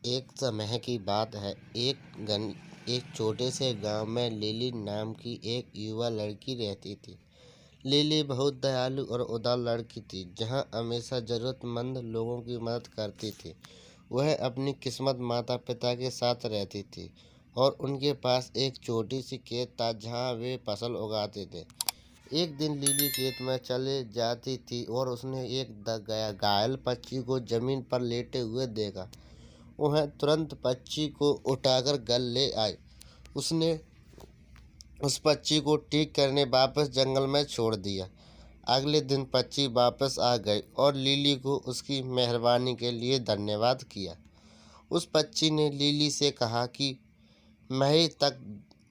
एक समय की बात है। एक छोटे से गांव में लिली नाम की एक युवा लड़की रहती थी। लिली बहुत दयालु और उदार लड़की थी, जहां हमेशा जरूरतमंद लोगों की मदद करती थी। वह अपनी किस्मत माता पिता के साथ रहती थी और उनके पास एक छोटी सी खेत था जहां वे फसल उगाते थे। एक दिन लिली खेत में चले जाती थी और उसने एक घायल पक्षी को जमीन पर लेटे हुए देखा। वह तुरंत पक्षी को उठाकर घर ले आई। उसने उस पक्षी को ठीक करने वापस जंगल में छोड़ दिया। अगले दिन पक्षी वापस आ गई और लिली को उसकी मेहरबानी के लिए धन्यवाद किया। उस पक्षी ने लिली से कहा कि मैं ही तक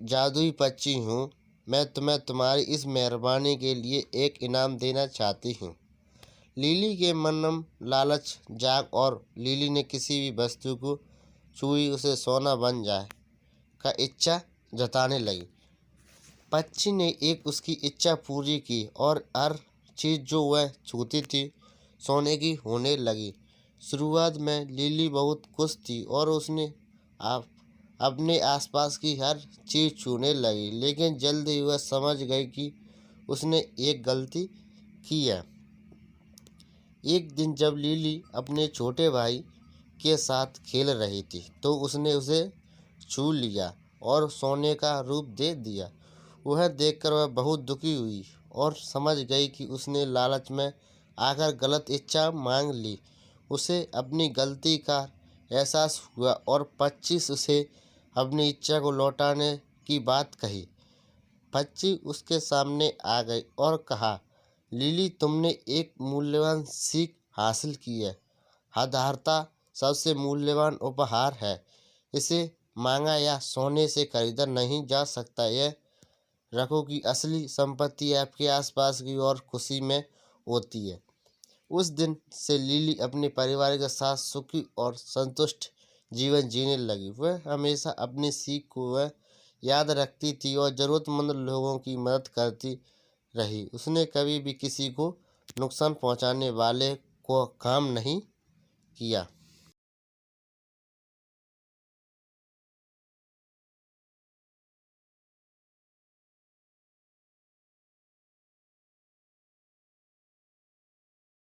जादुई पक्षी हूँ। मैं तुम्हें तुम्हारी इस मेहरबानी के लिए एक इनाम देना चाहती हूँ। लिली के मन में लालच जाग और लिली ने किसी भी वस्तु को छुई उसे सोना बन जाए का इच्छा जताने लगी। पक्षी ने एक उसकी इच्छा पूरी की और हर चीज़ जो वह छूती थी सोने की होने लगी। शुरुआत में लिली बहुत खुश थी और उसने आप अपने आसपास की हर चीज़ छूने लगी, लेकिन जल्द ही वह समझ गई कि उसने एक गलती की है। एक दिन जब लिली अपने छोटे भाई के साथ खेल रही थी तो उसने उसे छू लिया और सोने का रूप दे दिया। वह देखकर वह बहुत दुखी हुई और समझ गई कि उसने लालच में आकर गलत इच्छा मांग ली। उसे अपनी गलती का एहसास हुआ और 25 उसे अपनी इच्छा को लौटाने की बात कही। पक्षी उसके सामने आ गई और कहा, लिली, तुमने एक मूल्यवान सीख हासिल की है। आधारता सबसे मूल्यवान उपहार है। इसे मांगा या सोने से खरीदा नहीं जा सकता। यह रखो कि असली संपत्ति आपके आसपास की और खुशी में होती है। उस दिन से लिली अपने परिवार के साथ सुखी और संतुष्ट जीवन जीने लगी। वह हमेशा अपनी सीख को वह याद रखती थी और ज़रूरतमंद लोगों की मदद करती रही। उसने कभी भी किसी को नुकसान पहुंचाने वाले को काम नहीं किया।